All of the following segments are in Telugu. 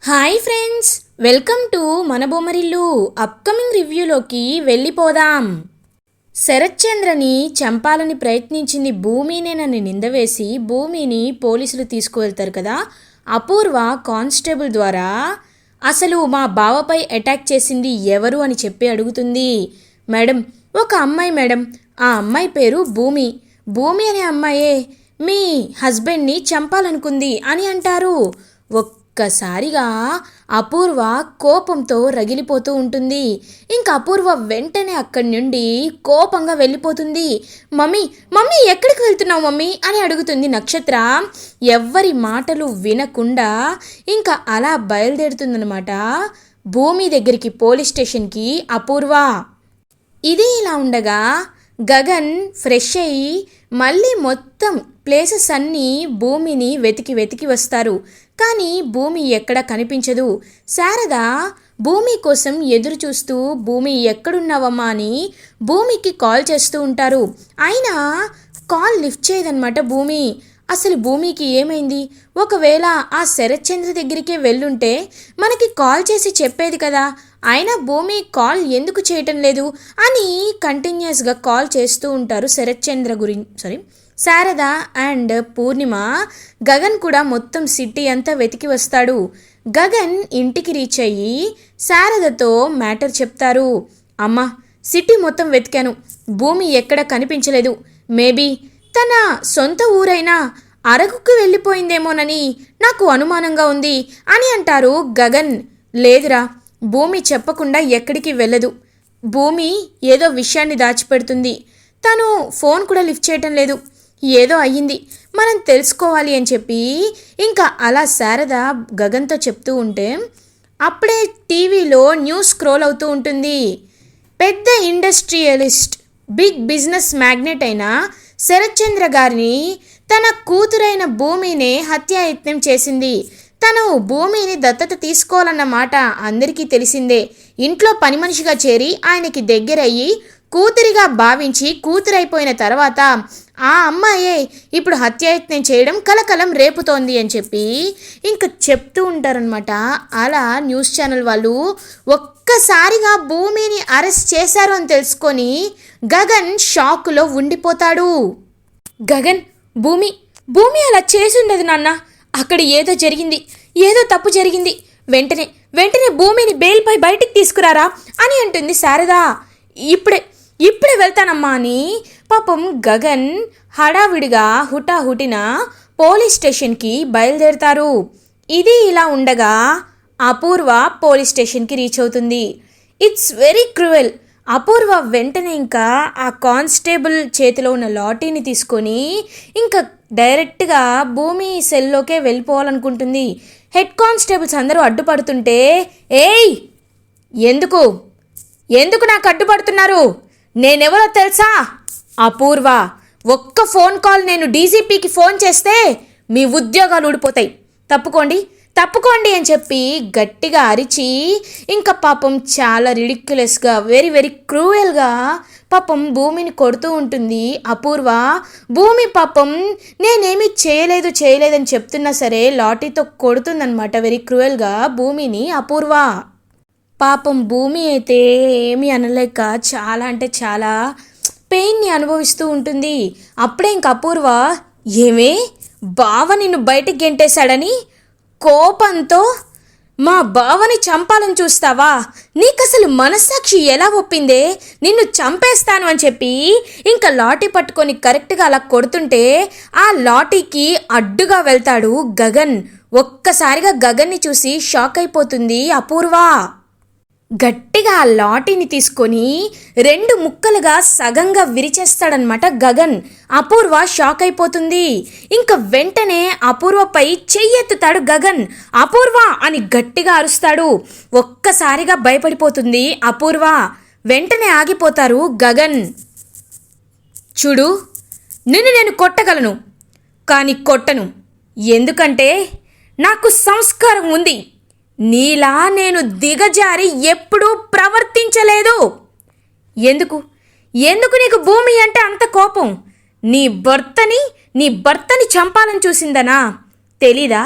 హాయ్ ఫ్రెండ్స్, వెల్కమ్ టు మన బొమ్మరిల్లు. అప్కమింగ్ రివ్యూలోకి వెళ్ళిపోదాం. శరత్ చంద్రని చంపాలని ప్రయత్నించింది భూమినేనని నిందవేసి భూమిని పోలీసులు తీసుకువెళ్తారు కదా. అపూర్వ కానిస్టేబుల్ ద్వారా అసలు మా బావపై అటాక్ చేసింది ఎవరు అని చెప్పి అడుగుతుంది. మేడం, ఒక అమ్మాయి మేడం, ఆ అమ్మాయి పేరు భూమి. భూమి అనే అమ్మాయే మీ హస్బెండ్ని చంపాలనుకుంది అని అంటారు. ఒక్కసారిగా అపూర్వ కోపంతో రగిలిపోతూ ఉంటుంది. ఇంకా అపూర్వ వెంటనే అక్కడి నుండి కోపంగా వెళ్ళిపోతుంది. మమ్మీ మమ్మీ ఎక్కడికి వెళ్తున్నావు మమ్మీ అని అడుగుతుంది నక్షత్ర. ఎవ్వరి మాటలు వినకుండా ఇంకా అలా బయలుదేరుతుందనమాట భూమి దగ్గరికి, పోలీస్ స్టేషన్కి అపూర్వ. ఇది ఇలా ఉండగా గగన్ ఫ్రెష్ అయ్యి మళ్ళీ మొత్తం ప్లేసెస్ అన్నీ భూమిని వెతికి వస్తారు. కానీ భూమి ఎక్కడ కనిపించదు. శారద భూమి కోసం ఎదురు చూస్తూ భూమి ఎక్కడున్నావమ్మా అని భూమికి కాల్ చేస్తూ ఉంటారు. అయినా కాల్ లిఫ్ట్ చేయదన్నమాట భూమి. అసలు భూమికి ఏమైంది? ఒకవేళ ఆ శరత్ చంద్ర దగ్గరికే వెళ్ళుంటే మనకి కాల్ చేసి చెప్పేది కదా. అయినా భూమి కాల్ ఎందుకు చేయటం లేదు అని కంటిన్యూస్గా కాల్ చేస్తూ ఉంటారు శరత్ చంద్ర శారద అండ్ పూర్ణిమ. గగన్ కూడా మొత్తం సిటీ అంతా వెతికి వస్తాడు. గగన్ ఇంటికి రీచ్ అయ్యి శారదతో మ్యాటర్ చెప్తారు. అమ్మ, సిటీ మొత్తం వెతికాను, భూమి ఎక్కడ కనిపించలేదు. మేబీ తన సొంత ఊరైనా అరకుకు వెళ్ళిపోయిందేమోనని నాకు అనుమానంగా ఉంది అని అంటారు గగన్. లేదురా, భూమి చెప్పకుండా ఎక్కడికి వెళ్ళదు. భూమి ఏదో విషయాన్ని దాచిపెడుతుంది. తను ఫోన్ కూడా లిఫ్ట్ చేయటం లేదు. ఏదో అయ్యింది, మనం తెలుసుకోవాలి అని చెప్పి ఇంకా అలా శారద గగన్తో చెప్తూ ఉంటే అప్పుడే టీవీలో న్యూస్ స్క్రోల్ అవుతూ ఉంటుంది. పెద్ద ఇండస్ట్రియలిస్ట్, బిగ్ బిజినెస్ మ్యాగ్నెట్ అయిన శరత్ చంద్ర గారిని తన కూతురైన భూమినే హత్యాయత్నం చేసింది. తను భూమిని దత్తత తీసుకోవాలన్న మాట అందరికీ తెలిసిందే. ఇంట్లో పని మనిషిగా చేరి ఆయనకి దగ్గరయ్యి కూతురిగా భావించి కూతురైపోయిన తర్వాత ఆ అమ్మాయే ఇప్పుడు హత్యాయత్నం చేయడం కలకలం రేపుతోంది అని చెప్పి ఇంకా చెప్తూ ఉంటారనమాట. అలా న్యూస్ ఛానల్ వాళ్ళు ఒక్కసారిగా భూమిని అరెస్ట్ చేశారు అని తెలుసుకొని గగన్ షాకులో ఉండిపోతాడు. గగన్, భూమి అలా చేసి ఉండదు నాన్న. అక్కడ ఏదో జరిగింది, ఏదో తప్పు జరిగింది. వెంటనే భూమిని బెయిల్పై బయటికి తీసుకురారా అని అంటుంది శారద. ఇప్పుడే వెళ్తానమ్మా అని పాపం గగన్ హడావిడిగా హుటాహుటిన పోలీస్ స్టేషన్కి బయలుదేరుతారు. ఇది ఇలా ఉండగా అపూర్వ పోలీస్ స్టేషన్కి రీచ్ అవుతుంది. It's very cruel. అపూర్వ వెంటనే ఇంకా ఆ కానిస్టేబుల్ చేతిలో ఉన్న లాఠీని తీసుకొని ఇంకా డైరెక్ట్గా భూమి సెల్లోకే వెళ్ళిపోవాలనుకుంటుంది. హెడ్ కానిస్టేబుల్స్ అందరూ అడ్డుపడుతుంటే, ఏయ్, ఎందుకు నాకు అడ్డుపడుతున్నారు? నేనెవరో తెలుసా? అపూర్వ. ఒక్క ఫోన్ కాల్ నేను డీజీపీకి ఫోన్ చేస్తే మీ ఉద్యోగాలు ఊడిపోతాయి. తప్పుకోండి అని చెప్పి గట్టిగా అరిచి ఇంకా పాపం చాలా రిడిక్యులస్గా, వెరీ వెరీ క్రూయల్గా పాపం భూమిని కొడుతూ ఉంటుంది అపూర్వ. భూమి పాపం నేనేమీ చేయలేదని చెప్తున్నా సరే లాఠీతో కొడుతుందనమాట వెరీ క్రూయల్గా భూమిని అపూర్వ. పాపం భూమి అయితే ఏమీ అనలేక చాలా అంటే చాలా పెయిన్ని అనుభవిస్తూ ఉంటుంది. అప్పుడే ఇంక అపూర్వ, ఏమే బావ నిన్ను బయటికి గెంటేశాడని కోపంతో మా బావని చంపాలని చూస్తావా? నీకసలు మనస్సాక్షి ఎలా ఒప్పిందే? నిన్ను చంపేస్తాను అని చెప్పి ఇంకా లాఠీ పట్టుకొని కరెక్ట్గా అలా కొడుతుంటే ఆ లాఠీకి అడ్డుగా వెళ్తాడు గగన్. ఒక్కసారిగా గగన్ని చూసి షాక్ అయిపోతుంది అపూర్వ. గట్టిగా ఆ లాఠీని తీసుకొని 2 ముక్కలుగా సగంగా విరిచేస్తాడనమాట గగన్. అపూర్వ షాక్ అయిపోతుంది. ఇంకా వెంటనే అపూర్వపై చెయ్యెత్తుతాడు గగన్. అపూర్వ అని గట్టిగా అరుస్తాడు. ఒక్కసారిగా భయపడిపోతుంది అపూర్వ. వెంటనే ఆగిపోతారు గగన్. చూడు, నిన్ను నేను కొట్టగలను, కానీ కొట్టను. ఎందుకంటే నాకు సంస్కారం ఉంది. నీలా నేను దిగజారి ఎప్పుడూ ప్రవర్తించలేదు. ఎందుకు నీకు భూమి అంటే అంత కోపం? నీ భర్తని చంపాలని చూసిందనా? తెలీదా?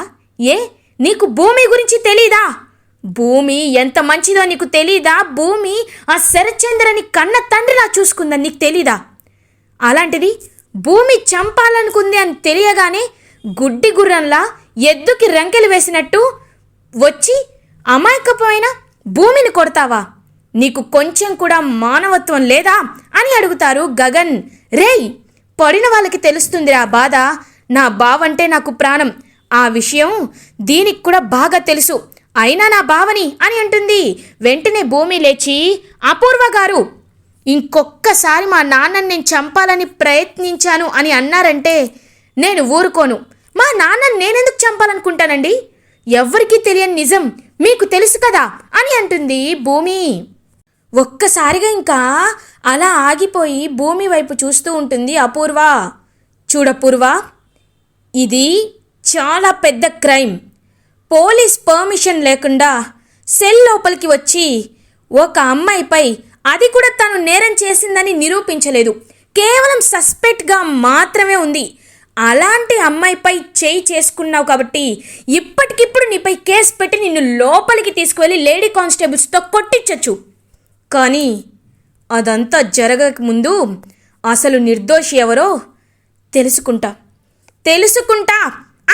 నీకు భూమి గురించి తెలీదా? భూమి ఎంత మంచిదో నీకు తెలీదా? భూమి ఆ శరత్చంద్రని కన్న తండ్రిలా చూసుకుందని నీకు తెలీదా? అలాంటిది భూమి చంపాలనుకుంది అని తెలియగానే గుడ్డి గుర్రంలా ఎద్దుకి రంకెలు వేసినట్టు వచ్చి అమాయకపోయిన భూమిని కొడతావా? నీకు కొంచెం కూడా మానవత్వం లేదా అని అడుగుతారు గగన్. రేయ్, పడిన వాళ్ళకి తెలుస్తుందిరా బాధ. నా బావంటే నాకు ప్రాణం. ఆ విషయం దీనికి కూడా బాగా తెలుసు. అయినా నా బావని అని అంటుంది. వెంటనే భూమి లేచి, అపూర్వ గారు, ఇంకొక్కసారి మా నాన్నని నేను చంపాలని ప్రయత్నించాను అని అన్నారంటే నేను ఊరుకోను. మా నాన్నని నేనెందుకు చంపాలనుకుంటానండి? ఎవ్వరికీ తెలియని నిజం మీకు తెలుసు కదా అని అంటుంది భూమి. ఒక్కసారిగా ఇంకా అలా ఆగిపోయి భూమి వైపు చూస్తూ ఉంటుంది అపూర్వ. చూడపూర్వ, ఇది చాలా పెద్ద క్రైమ్. పోలీస్ పర్మిషన్ లేకుండా సెల్ లోపలికి వచ్చి ఒక అమ్మాయిపై, అది కూడా తను నేరం చేసిందని నిరూపించలేదు, కేవలం సస్పెక్ట్గా మాత్రమే ఉంది. అలాంటి అమ్మాయిపై చేయి చేసుకున్నావు కాబట్టి ఇప్పటికిప్పుడు నీపై కేసు పెట్టి నిన్ను లోపలికి తీసుకువెళ్ళి లేడీ కానిస్టేబుల్స్తో కొట్టించచ్చు. కానీ అదంతా జరగకముందు అసలు నిర్దోషి ఎవరో తెలుసుకుంటా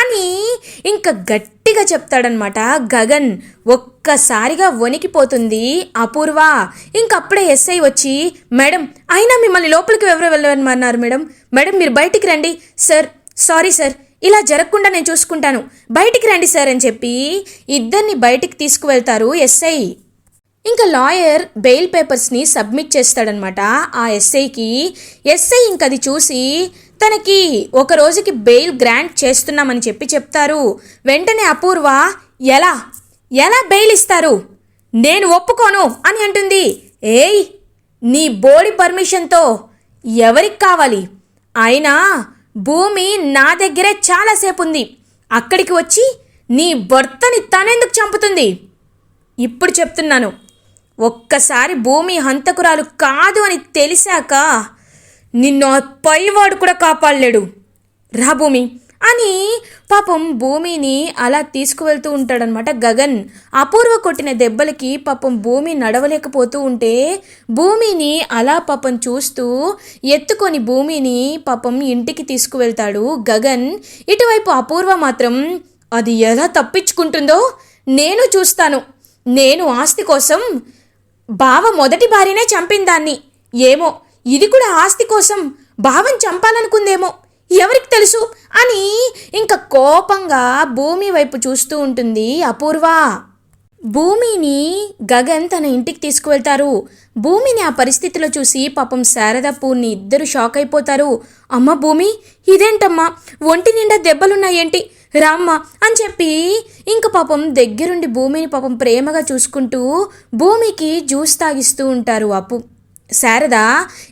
అని ఇంకా గట్టిగా చెప్తాడనమాట గగన్. ఒక్కసారిగా వణికిపోతుంది అపూర్వ. ఇంకప్పుడే ఎస్ఐ వచ్చి, మేడం, అయినా మిమ్మల్ని లోపలికి ఎవరు వెళ్ళమన్నారు మేడం? మేడం, మీరు బయటికి రండి. సార్, సారీ సార్, ఇలా జరగకుండా నేను చూసుకుంటాను, బయటికి రండి సార్ అని చెప్పి ఇద్దరిని బయటికి తీసుకువెళ్తారు ఎస్ఐ. ఇంకా లాయర్ బెయిల్ పేపర్స్ని సబ్మిట్ చేస్తాడనమాట ఆ ఎస్ఐకి. ఎస్ఐ ఇంకది చూసి తనకి ఒక రోజుకి బెయిల్ గ్రాంట్ చేస్తున్నామని చెప్తారు. వెంటనే అపూర్వ, ఎలా బెయిల్ ఇస్తారు? నేను ఒప్పుకోను అని అంటుంది. ఏయ్, నీ బోడి పర్మిషన్తో ఎవరికి కావాలి? అయినా భూమి నా దగ్గరే చాలాసేపు ఉంది. అక్కడికి వచ్చి నీ భర్తని తనెందుకు చంపుతుంది? ఇప్పుడు చెప్తున్నాను, ఒక్కసారి భూమి హంతకురాలు కాదు అని తెలిసాక నిన్ను పైవాడు కూడా కాపాడలేడు. రా భూమి అని పాపం భూమిని అలా తీసుకువెళ్తూ ఉంటాడనమాట గగన్. అపూర్వ కొట్టిన దెబ్బలకి పాపం భూమి నడవలేకపోతూ ఉంటే భూమిని అలా పాపం చూస్తూ ఎత్తుకొని భూమిని పాపం ఇంటికి తీసుకువెళ్తాడు గగన్. ఇటువైపు అపూర్వ మాత్రం అది ఎలా తప్పించుకుంటుందో నేను చూస్తాను. నేను ఆస్తి కోసం బావ మొదటి భార్యనే చంపిందాన్ని. ఏమో ఇది కూడా ఆస్తి కోసం బావని చంపాలనుకుందేమో, ఎవరికి తెలుసు అని ఇంకా కోపంగా భూమి వైపు చూస్తూ ఉంటుంది అపూర్వ. భూమిని గగన్ తన ఇంటికి తీసుకువెళ్తారు. భూమిని ఆ పరిస్థితిలో చూసి పాపం శారద, పూర్ణి ఇద్దరు షాక్ అయిపోతారు. అమ్మ భూమి, ఇదేంటమ్మా, ఒంటి నిండా దెబ్బలున్నాయేంటి, రామ్మ అని చెప్పి ఇంక పాపం దగ్గరుండి భూమిని పాపం ప్రేమగా చూసుకుంటూ భూమికి జ్యూస్ తాగిస్తూ ఉంటారు శారద.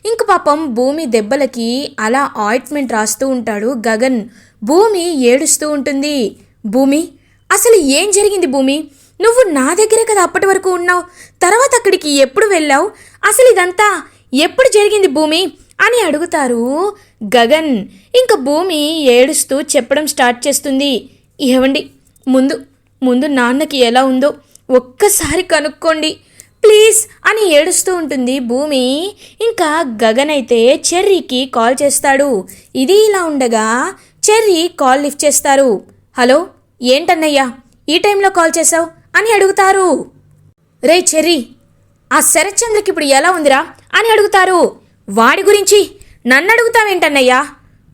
ఇంక పాపం భూమి దెబ్బలకి అలా ఆయింట్మెంట్ రాస్తూ ఉంటాడు గగన్. భూమి ఏడుస్తూ ఉంటుంది. భూమి, అసలు ఏం జరిగింది భూమి? నువ్వు నా దగ్గరే కదా అప్పటి వరకు ఉన్నావు, తర్వాత అక్కడికి ఎప్పుడు వెళ్ళావు? అసలు ఇదంతా ఎప్పుడు జరిగింది భూమి అని అడుగుతారు గగన్. ఇంక భూమి ఏడుస్తూ చెప్పడం స్టార్ట్ చేస్తుంది. ఏవండి, ముందు నాన్నకి ఎలా ఉందో ఒక్కసారి కనుక్కోండి ప్లీజ్ అని ఏడుస్తూ ఉంటుంది భూమి. ఇంకా గగన్ అయితే చెర్రీకి కాల్ చేస్తాడు. ఇది ఇలా ఉండగా చెర్రీ కాల్ లిఫ్ట్ చేస్తారు. హలో, ఏంటన్నయ్యా ఈ టైంలో కాల్ చేసావు అని అడుగుతారు. రే చెర్రీ, ఆ శరత్చంద్రకి ఇప్పుడు ఎలా ఉందిరా అని అడుగుతారు. వాడి గురించి నన్ను అడుగుతావేంటన్నయ్యా,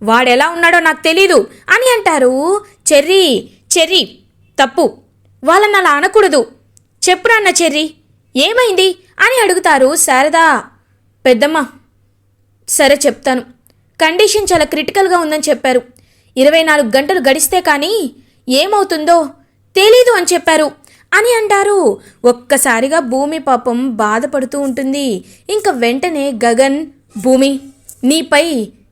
వాడెలా ఉన్నాడో నాకు తెలీదు అని అంటారు. చెర్రీ తప్పు, వాళ్ళని అలా అనకూడదు, చెప్పురా అన్న చెర్రీ, ఏమైంది అని అడుగుతారు శారద. పెద్దమ్మ, సరే చెప్తాను, కండిషన్ చాలా క్రిటికల్గా ఉందని చెప్పారు. 24 గంటలు గడిస్తే కానీ ఏమవుతుందో తెలీదు అని చెప్పారు అని అంటారు. ఒక్కసారిగా భూమి పాపం బాధపడుతూ ఉంటుంది. ఇంకా వెంటనే గగన్, భూమి, నీపై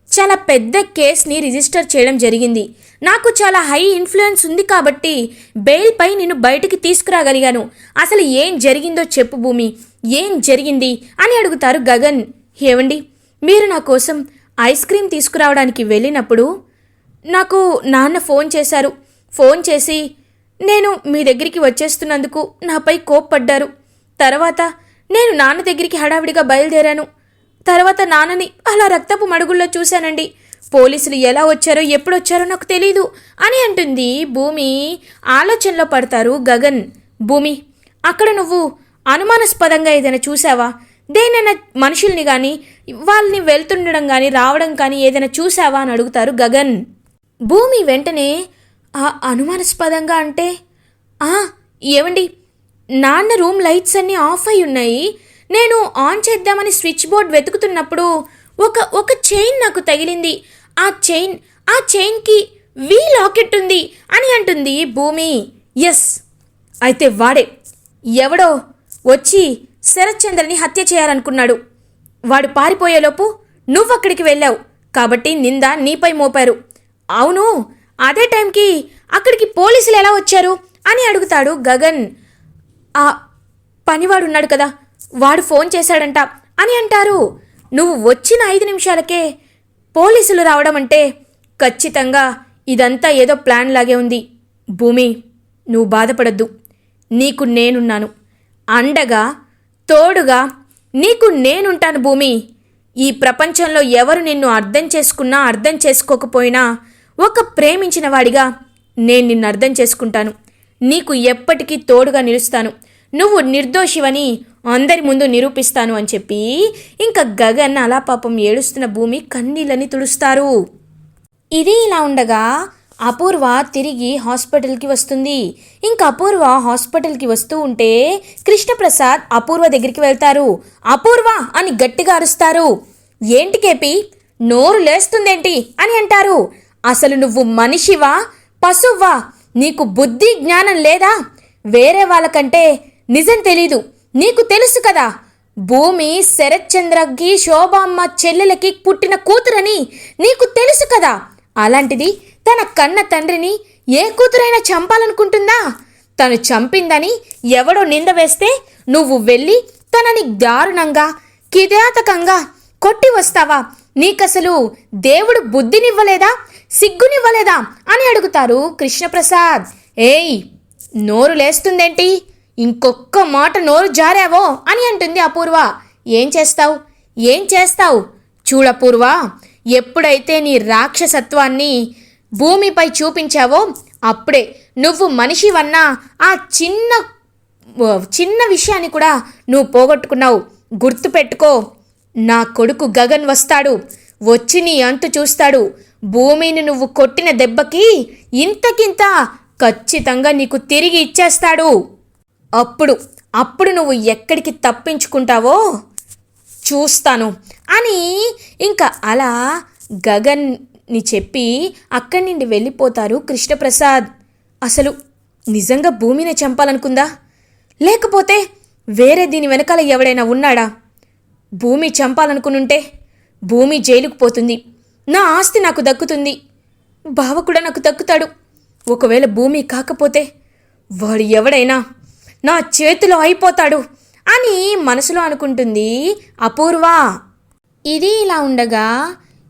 చాలా పెద్ద కేస్ని రిజిస్టర్ చేయడం జరిగింది. నాకు చాలా హై ఇన్ఫ్లుయెన్స్ ఉంది కాబట్టి బెయిల్పై నేను బయటికి తీసుకురాగలిగాను. అసలు ఏం జరిగిందో చెప్పు భూమి, ఏం జరిగింది అని అడుగుతారు గగన్. ఏవండి, మీరు నా కోసం ఐస్ క్రీమ్ తీసుకురావడానికి వెళ్ళినప్పుడు నాకు నాన్న ఫోన్ చేశారు. ఫోన్ చేసి నేను మీ దగ్గరికి వచ్చేస్తున్నందుకు నాపై కోప్పడ్డారు. తర్వాత నేను నాన్న దగ్గరికి హడావిడిగా బయలుదేరాను. తర్వాత నాన్నని అలా రక్తపు మడుగుల్లో చూశానండి. పోలీసులు ఎలా వచ్చారో ఎప్పుడొచ్చారో నాకు తెలీదు అని అంటుంది భూమి. ఆలోచనలో పడతారు గగన్. భూమి, అక్కడ నువ్వు అనుమానాస్పదంగా ఏదైనా చూసావా? దేనైనా మనుషుల్ని కానీ వాళ్ళని వెళ్తుండడం కానీ రావడం కానీ ఏదైనా చూసావా అని అడుగుతారు గగన్. భూమి వెంటనే అనుమానాస్పదంగా అంటే ఏమండి, నాన్న రూమ్ లైట్స్ అన్నీ ఆఫ్ అయి ఉన్నాయి. నేను ఆన్ చేద్దామని స్విచ్ బోర్డ్ వెతుకుతున్నప్పుడు ఒక చైన్ నాకు తగిలింది. ఆ చైన్కి వీ లాకెట్ ఉంది అని అంటుంది భూమి. ఎస్, అయితే వాడే ఎవడో వచ్చి శరత్చంద్రని హత్య చేయాలనుకున్నాడు. వాడు పారిపోయేలోపు నువ్వక్కడికి వెళ్ళావు కాబట్టి నింద నీపై మోపారు. అవును, అదే టైంకి అక్కడికి పోలీసులు ఎలా వచ్చారు అని అడుగుతాడు గగన్. ఆ పనివాడున్నాడు కదా, వాడు ఫోన్ చేశాడంట అని అంటారు. నువ్వు వచ్చిన 5 నిమిషాలకే పోలీసులు రావడం అంటే ఖచ్చితంగా ఇదంతా ఏదో ప్లాన్ లాగే ఉంది. భూమి, నువ్వు బాధపడద్దు. నీకు నేనున్నాను. అండగా తోడుగా నీకు నేనుంటాను భూమి. ఈ ప్రపంచంలో ఎవరు నిన్ను అర్థం చేసుకున్నా అర్థం చేసుకోకపోయినా ఒక ప్రేమించిన వాడిగా నేను నిన్ను అర్థం చేసుకుంటాను. నీకు ఎప్పటికీ తోడుగా నిలుస్తాను. నువ్వు నిర్దోషివని అందరి ముందు నిరూపిస్తాను అని చెప్పి ఇంకా గగన్ అలా పాపం ఏడుస్తున్న భూమి కన్నీళ్ళని తుడుస్తారు. ఇది ఇలా ఉండగా అపూర్వ తిరిగి హాస్పిటల్కి వస్తుంది. ఇంకా అపూర్వ హాస్పిటల్కి వస్తూ ఉంటే కృష్ణప్రసాద్ అపూర్వ దగ్గరికి వెళ్తారు. అపూర్వ అని గట్టిగా అరుస్తారు. ఏంటి కేపి, నోరు లేస్తుందేంటి అని అంటారు. అసలు నువ్వు మనిషివా పశువ్వా? నీకు బుద్ధి జ్ఞానం లేదా? వేరే వాళ్ళకంటే నిజం తెలీదు. నీకు తెలుసు కదా, భూమి శరత్చంద్రకి శోభమ్మ చెల్లెలకి పుట్టిన కూతురని నీకు తెలుసు కదా. అలాంటిది తన కన్న తండ్రిని ఏ కూతురైనా చంపాలనుకుంటుందా? తను చంపిందని ఎవడో నింద వేస్తే నువ్వు వెళ్ళి తనని దారుణంగా కిరాతకంగా కొట్టి వస్తావా? నీకసలు దేవుడు బుద్ధినివ్వలేదా, సిగ్గునివ్వలేదా అని అడుగుతారు కృష్ణప్రసాద్. ఏయ్, నోరు లేస్తుందేంటి? ఇంకొక్క మాట నోరు జారావో అని అంటుంది అపూర్వ. ఏం చేస్తావు? చూడపూర్వ, ఎప్పుడైతే నీ రాక్షసత్వాన్ని భూమిపై చూపించావో అప్పుడే నువ్వు మనిషివన్నా ఆ చిన్న విషయాన్ని కూడా నువ్వు పోగొట్టుకున్నావు. గుర్తుపెట్టుకో, నా కొడుకు గగన్ వస్తాడు, వచ్చి నీ అంతు చూస్తాడు. భూమిని నువ్వు కొట్టిన దెబ్బకి ఇంతకింత ఖచ్చితంగా నీకు తిరిగి ఇచ్చేస్తాడు. అప్పుడు నువ్వు ఎక్కడికి తప్పించుకుంటావో చూస్తాను అని ఇంకా అలా గగన్ని చెప్పి అక్కడి నుండి వెళ్ళిపోతారు కృష్ణప్రసాద్. అసలు నిజంగా భూమిని చంపాలనుకుందా, లేకపోతే వేరే దీని వెనకాల ఎవడైనా ఉన్నాడా? భూమి చంపాలనుకునుంటే భూమి జైలుకు పోతుంది, నా ఆస్తి నాకు దక్కుతుంది, బావ కూడా నాకు దక్కుతాడు. ఒకవేళ భూమి కాకపోతే వాడు ఎవడైనా నా చేతిలో అయిపోతాడు అని మనసులో అనుకుంటుంది అపూర్వ. ఇది ఇలా ఉండగా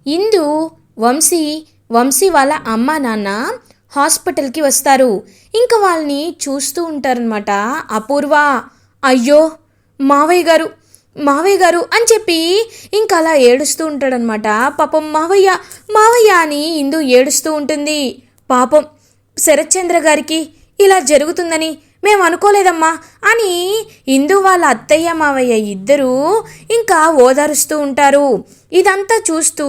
ఇందు వంశీ వాళ్ళ అమ్మ నాన్న హాస్పిటల్కి వస్తారు. ఇంకా వాళ్ళని చూస్తూ ఉంటారనమాట అపూర్వ. అయ్యో మావయ్య గారు అని చెప్పి ఇంకా అలా ఏడుస్తూ ఉంటాడనమాట. పాపం మావయ్య అని ఇందు ఏడుస్తూ ఉంటుంది. పాపం శరత్చంద్ర గారికి ఇలా జరుగుతుందని మేము అనుకోలేదమ్మా అని ఇందు వాళ్ళ అత్తయ్య మావయ్య ఇద్దరూ ఇంకా ఓదారుస్తూ ఉంటారు. ఇదంతా చూస్తూ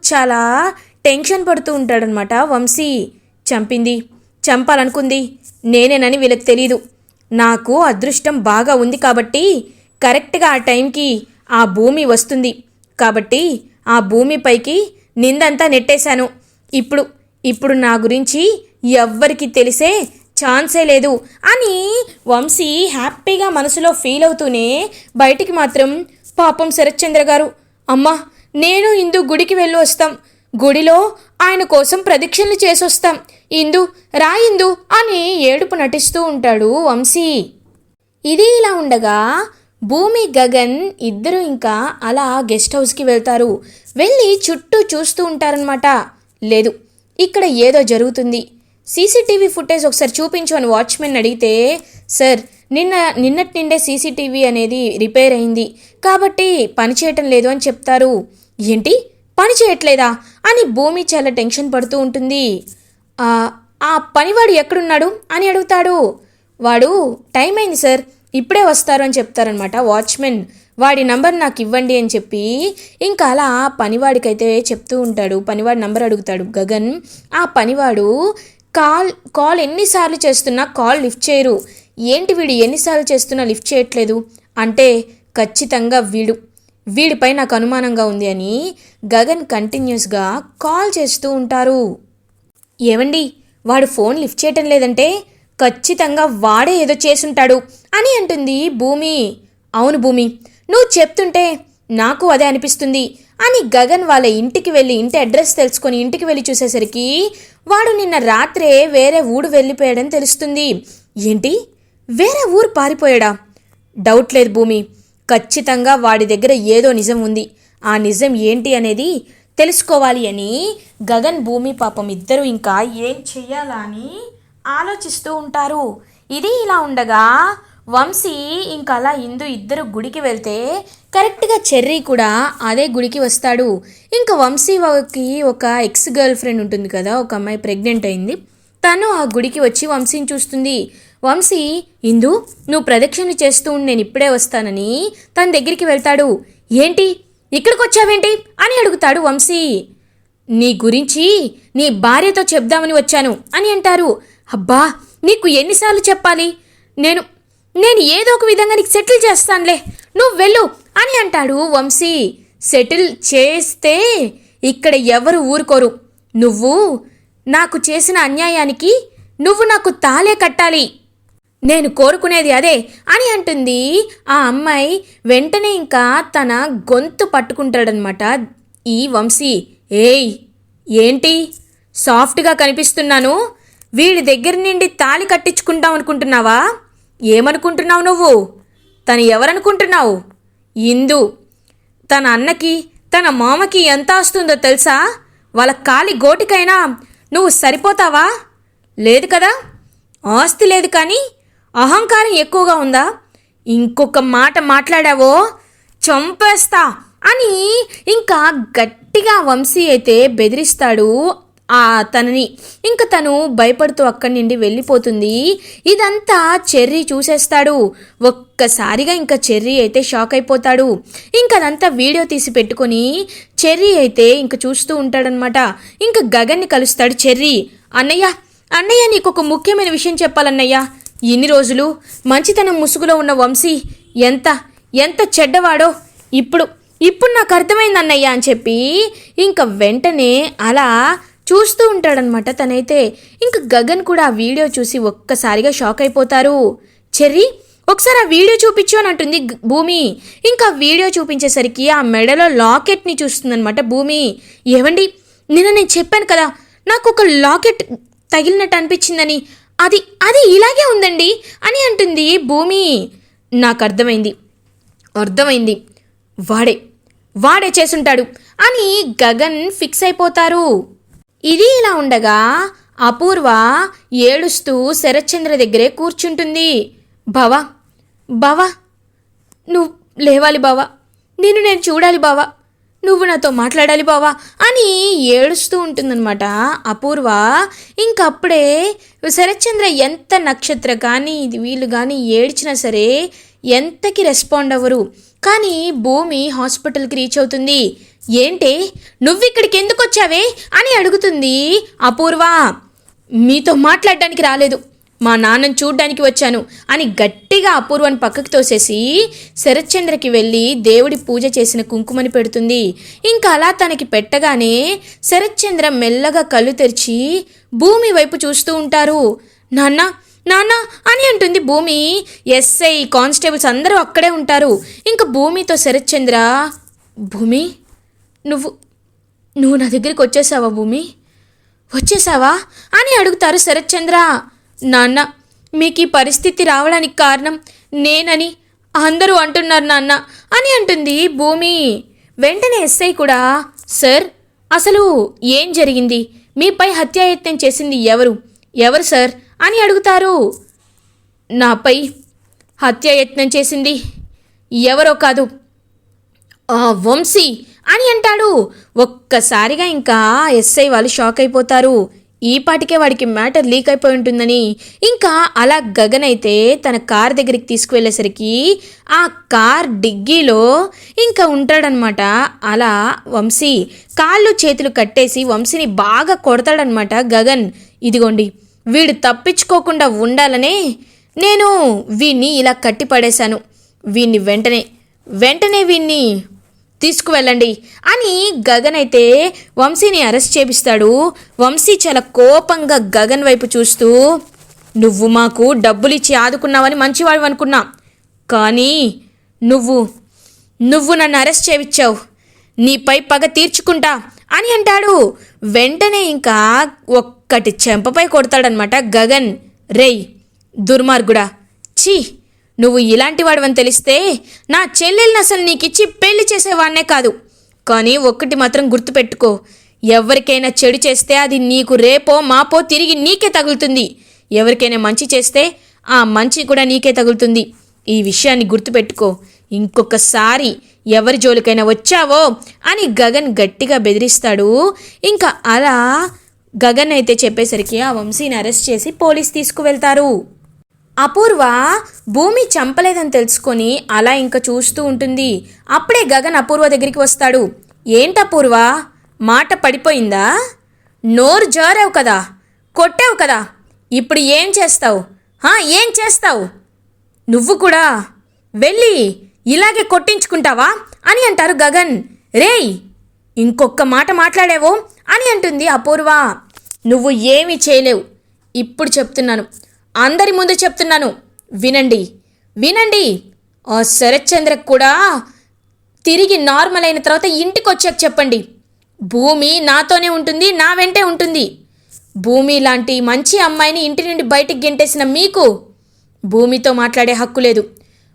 చాలా టెన్షన్ పడుతూ ఉంటాడనమాట వంశీ. చంపాలనుకుంది నేనేనని వీళ్ళకి తెలీదు. నాకు అదృష్టం బాగా ఉంది కాబట్టి కరెక్ట్గా ఆ టైంకి ఆ భూమి వస్తుంది కాబట్టి ఆ భూమిపైకి నిందంతా నెట్టేశాను. ఇప్పుడు నా గురించి ఎవ్వరికి తెలిసే ఛాన్సే లేదు అని వంశీ హ్యాపీగా మనసులో ఫీల్ అవుతూనే బయటికి మాత్రం పాపం శరత్చంద్ర గారు, అమ్మా నేను ఇందు గుడికి వెళ్ళి వస్తాం, గుడిలో ఆయన కోసం ప్రదక్షిణలు చేసొస్తాం, ఇందు అని ఏడుపు నటిస్తూ ఉంటాడు వంశీ. ఇది ఇలా ఉండగా భూమి గగన్ ఇద్దరు ఇంకా అలా గెస్ట్ హౌస్కి వెళ్తారు. వెళ్ళి చుట్టూ చూస్తూ ఉంటారనమాట. లేదు, ఇక్కడ ఏదో జరుగుతుంది. సీసీటీవీ ఫుటేజ్ ఒకసారి చూపించు అని వాచ్మెన్ అడిగితే, సార్ నిన్నటి నిండే సీసీటీవీ అనేది రిపేర్ అయింది కాబట్టి పని చేయటం లేదు అని చెప్తారు. ఏంటి పని చేయట్లేదా అని భూమి చాలా టెన్షన్ పడుతూ ఉంటుంది. ఆ పనివాడు ఎక్కడున్నాడు అని అడుగుతాడు. వాడు టైం అయింది సార్, ఇప్పుడే వస్తారు అని చెప్తారనమాట వాచ్మెన్. వాడి నంబర్ నాకు ఇవ్వండి అని చెప్పి ఇంకా అలా పనివాడికైతే చెప్తూ ఉంటాడు. పనివాడి నంబర్ అడుగుతాడు గగన్. ఆ పనివాడు కాల్ ఎన్నిసార్లు చేస్తున్నా కాల్ లిఫ్ట్ చేయరు. ఏంటి వీడు ఎన్నిసార్లు చేస్తున్నా లిఫ్ట్ చేయట్లేదు అంటే ఖచ్చితంగా వీడిపై నాకు అనుమానంగా ఉంది అని గగన్ కంటిన్యూస్గా కాల్ చేస్తూ ఉంటారు. ఏవండి వాడు ఫోన్ లిఫ్ట్ చేయటం లేదంటే ఖచ్చితంగా వాడే ఏదో చేసుంటాడు అని అంటుంది భూమి. అవును భూమి, నువ్వు చెప్తుంటే నాకు అదే అనిపిస్తుంది అని గగన్ వాళ్ళ ఇంటికి వెళ్ళి ఇంటి అడ్రస్ తెలుసుకొని ఇంటికి వెళ్ళి చూసేసరికి వాడు నిన్న రాత్రే వేరే ఊరు వెళ్ళిపోయాడని తెలుస్తుంది. ఏంటి వేరే ఊరు పారిపోయాడా? డౌట్ లేదు భూమి, ఖచ్చితంగా వాడి దగ్గర ఏదో నిజం ఉంది. ఆ నిజం ఏంటి అనేది తెలుసుకోవాలి అని గగన్ భూమి పాపం ఇద్దరు ఇంకా ఏం చెయ్యాలా అని ఆలోచిస్తూ ఉంటారు. ఇది ఇలా ఉండగా వంశీ ఇంకా అలా ఇందు ఇద్దరు గుడికి వెళ్తే కరెక్ట్గా చెర్రీ కూడా అదే గుడికి వస్తాడు. ఇంకా వంశీకి ఒక ఎక్స్ గర్ల్ ఫ్రెండ్ ఉంటుంది కదా, ఒక అమ్మాయి ప్రెగ్నెంట్ అయింది. తను ఆ గుడికి వచ్చి వంశీని చూస్తుంది. వంశీ, ఇందు నువ్వు ప్రదక్షిణ చేస్తూ నేను ఇప్పుడే వస్తానని తన దగ్గరికి వెళ్తాడు. ఏంటి ఇక్కడికి వచ్చావేంటి అని అడుగుతాడు వంశీ. నీ గురించి నీ భార్యతో చెప్దామని వచ్చాను అని అంటారు. అబ్బా నీకు ఎన్నిసార్లు చెప్పాలి, నేను ఏదో ఒక విధంగా నీకు సెటిల్ చేస్తానులే, నువ్వు వెళ్ళు అని అంటాడు వంశీ. సెటిల్ చేస్తే ఇక్కడ ఎవరు ఊరుకోరు. నువ్వు నాకు చేసిన అన్యాయానికి నువ్వు నాకు తాళే కట్టాలి, నేను కోరుకునేది అదే అని అంటుంది ఆ అమ్మాయి. వెంటనే ఇంకా తన గొంతు పట్టుకుంటాడనమాట ఈ వంశీ. ఏయ్ ఏంటి సాఫ్ట్గా కనిపిస్తున్నాను, వీడి దగ్గర నుండి తాళి కట్టించుకుంటాం అనుకుంటున్నావా? ఏమనుకుంటున్నావు నువ్వు? తను ఎవరనుకుంటున్నావు? ఇందు. తన అన్నకి తన మామకి ఎంత వస్తుందో తెలుసా? వాళ్ళ కాలి గోటికైనా నువ్వు సరిపోతావా? లేదు కదా, ఆస్తి లేదు కానీ అహంకారం ఎక్కువగా ఉందా? ఇంకొక మాట మాట్లాడావో చంపేస్తా అని ఇంకా గట్టిగా వంశీ అయితే బెదిరిస్తాడు తనని. ఇంకా తను భయపడుతూ అక్కడి నుండి వెళ్ళిపోతుంది. ఇదంతా చెర్రీ చూసేస్తాడు. ఒక్కసారిగా ఇంకా చెర్రీ అయితే షాక్ అయిపోతాడు. ఇంకా అదంతా వీడియో తీసి పెట్టుకొని చెర్రీ అయితే ఇంకా చూస్తూ ఉంటాడనమాట. ఇంకా గగన్ని కలుస్తాడు చెర్రీ. అన్నయ్య నీకు ఒక ముఖ్యమైన విషయం చెప్పాలన్నయ్య. ఇన్ని రోజులు మంచితనం ముసుగులో ఉన్న వంశీ ఎంత చెడ్డవాడో ఇప్పుడు నాకు అర్థమైంది అన్నయ్య అని చెప్పి ఇంకా వెంటనే అలా చూస్తూ ఉంటాడనమాట తనైతే. ఇంకా గగన్ కూడా ఆ వీడియో చూసి ఒక్కసారిగా షాక్ అయిపోతారు. చెర్రీ ఒకసారి ఆ వీడియో చూపించు అని అంటుంది భూమి. ఇంకా వీడియో చూపించేసరికి ఆ మెడలో లాకెట్ని చూస్తుందనమాట భూమి. ఏవండి నిన్న నేను చెప్పాను కదా నాకు ఒక లాకెట్ తగిలినట్టు అనిపించిందని, అది ఇలాగే ఉందండి అని అంటుంది భూమి. నాకు అర్థమైంది వాడే చేసుంటాడు అని గగన్ ఫిక్స్ అయిపోతారు. ఇది ఇలా ఉండగా అపూర్వ ఏడుస్తూ శరత్చంద్ర దగ్గరే కూర్చుంటుంది. బావా నువ్వు లేవాలి బావా, నేను చూడాలి బావా, నువ్వు నాతో మాట్లాడాలి బావా అని ఏడుస్తూ ఉంటుందన్నమాట అపూర్వ. ఇంకప్పుడే శరత్చంద్ర ఎంత నక్షత్ర కానీ వీళ్ళు కానీ ఏడ్చినా సరే ఎంతకి రెస్పాండ్ అవ్వరు. కానీ భూమి హాస్పిటల్కి రీచ్ అవుతుంది. ఏంటి నువ్విక్కడికి ఎందుకు వచ్చావే అని అడుగుతుంది అపూర్వ. మీతో మాట్లాడడానికి రాలేదు, మా నాన్నని చూడ్డానికి వచ్చాను అని గట్టిగా అపూర్వని పక్కకి తోసేసి శరత్చంద్రకి వెళ్ళి దేవుడి పూజ చేసిన కుంకుమని పెడుతుంది. ఇంకా అలా తనకి పెట్టగానే శరత్చంద్ర మెల్లగా కళ్ళు తెరిచి భూమి వైపు చూస్తూ ఉంటారు. నాన్న అని అంటుంది భూమి. ఎస్ఐ కానిస్టేబుల్స్ అందరూ అక్కడే ఉంటారు. ఇంకా భూమితో శరత్చంద్ర, భూమి నువ్వు నా దగ్గరికి వచ్చేసావా భూమి, వచ్చేసావా అని అడుగుతారు శరత్చంద్ర. నాన్న మీకు ఈ పరిస్థితి రావడానికి కారణం నేనని అందరూ అంటున్నారు నాన్న అని అంటుంది భూమి. వెంటనే ఎస్ఐ కూడా, సార్ అసలు ఏం జరిగింది, మీపై హత్యాయత్నం చేసింది ఎవరు, ఎవరు సార్ అని అడుగుతారు. నాపై హత్యాయత్నం చేసింది ఎవరో కాదు, వంశీ అని అంటాడు. ఒక్కసారిగా ఇంకా ఎస్ఐ వాళ్ళు షాక్ అయిపోతారు. ఈ పాటికే వాడికి మ్యాటర్ లీక్ అయిపోయి ఉంటుందని. ఇంకా అలా గగన్ అయితే తన కార్ దగ్గరికి తీసుకువెళ్ళేసరికి ఆ కార్ డిగ్గీలో ఇంకా ఉంటాడనమాట. అలా వంశీ కాళ్ళు చేతులు కట్టేసి వంశీని బాగా కొడతాడనమాట గగన్. ఇదిగోండి, వీడు తప్పించుకోకుండా ఉండాలనే నేను వీణ్ణి ఇలా కట్టి పడేశాను. వీణ్ణి వెంటనే వీణ్ణి తీసుకువెళ్ళండి అని గగన్ అయితే వంశీని అరెస్ట్ చేపిస్తాడు. వంశీ చాలా కోపంగా గగన్ వైపు చూస్తూ, నువ్వు మాకు డబ్బులిచ్చి ఆదుకున్నావని మంచివాడు అనుకున్నా, కానీ నువ్వు నన్ను అరెస్ట్ చేయించావు, నీపై పగ తీర్చుకుంటా అని అంటాడు. వెంటనే ఇంకా ఒక్కటి చెంపపై కొడతాడనమాట గగన్. రేయ్ దుర్మార్గుడా, ఛీ, నువ్వు ఇలాంటి వాడివని తెలిస్తే నా చెల్లెల్ని అసలు నీకిచ్చి పెళ్లి చేసేవాడినే కాదు. కానీ ఒక్కటి మాత్రం గుర్తుపెట్టుకో, ఎవరికైనా చెడు చేస్తే అది నీకు రేపో మాపో తిరిగి నీకే తగులుతుంది. ఎవరికైనా మంచి చేస్తే ఆ మంచి కూడా నీకే తగులుతుంది. ఈ విషయాన్ని గుర్తుపెట్టుకో. ఇంకొకసారి ఎవరి జోలికైనా వచ్చావో అని గగన్ గట్టిగా బెదిరిస్తాడు. ఇంకా అలా గగన్ అయితే చెప్పేసరికి ఆ వంశీని అరెస్ట్ చేసి పోలీస్ తీసుకువెళ్తారు. అపూర్వ భూమి చంపలేదని తెలుసుకొని అలా ఇంకా చూస్తూ ఉంటుంది. అప్పుడే గగన్ అపూర్వ దగ్గరికి వస్తాడు. ఏంటపూర్వ, మాట పడిపోయిందా? నోరు జారావు కదా, కొట్టావు కదా, ఇప్పుడు ఏం చేస్తావు? ఏం చేస్తావు? నువ్వు కూడా వెళ్ళి ఇలాగే కొట్టించుకుంటావా అని అంటారు గగన్. రేయ్, ఇంకొక మాట మాట్లాడావో అని అంటుంది అపూర్వ. నువ్వు ఏమీ చేయలేవు, ఇప్పుడు చెప్తున్నాను, అందరి ముందు చెప్తున్నాను, వినండి. ఆ శరత్చంద్రకు కూడా తిరిగి నార్మల్ అయిన తర్వాత ఇంటికి వచ్చాక చెప్పండి. భూమి నాతోనే ఉంటుంది, నా వెంటే ఉంటుంది. భూమి లాంటి మంచి అమ్మాయిని ఇంటి నుండి బయటికి గెంటేసిన మీకు భూమితో మాట్లాడే హక్కు లేదు.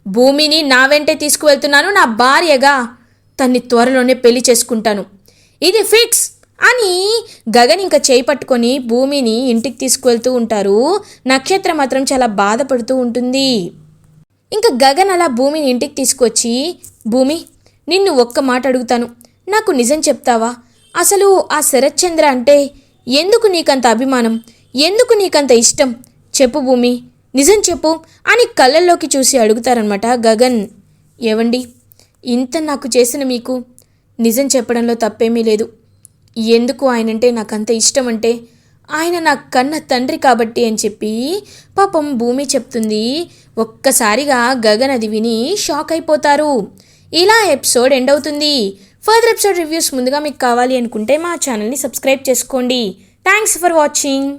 భూమిని నా వెంటే తీసుకువెళ్తున్నాను, నా భార్యగా. తన్ని త్వరలోనే పెళ్లి చేసుకుంటాను, ఇది ఫిక్స్ అని గగన్ ఇంకా చేయి పట్టుకొని భూమిని ఇంటికి తీసుకువెళ్తూ ఉంటారు. నక్షత్ర మాత్రం చాలా బాధపడుతూ ఉంటుంది. ఇంకా గగన్ అలా భూమిని ఇంటికి తీసుకొచ్చి, భూమి, నిన్ను ఒక్క మాట అడుగుతాను, నాకు నిజం చెప్తావా? అసలు ఆ శరత్చంద్ర అంటే ఎందుకు నీకంత అభిమానం, ఎందుకు నీకంత ఇష్టం? చెప్పు భూమి, నిజం చెప్పు అని కళ్ళల్లోకి చూసి అడుగుతారనమాట గగన్. ఏవండి, ఇంత నాకు చేసిన మీకు నిజం చెప్పడంలో తప్పేమీ లేదు. ఎందుకు ఆయనంటే నాకంత ఇష్టం అంటే ఆయన నా కన్న తండ్రి కాబట్టి అని చెప్పి పాపం భూమి చెప్తుంది. ఒక్కసారిగా గగన్ అది విని షాక్ అయిపోతారు. ఇలా ఎపిసోడ్ ఎండ్ అవుతుంది. ఫర్దర్ ఎపిసోడ్ రివ్యూస్ ముందుగా మీకు కావాలి అనుకుంటే మా ఛానల్ని సబ్స్క్రైబ్ చేసుకోండి. Thanks for watching.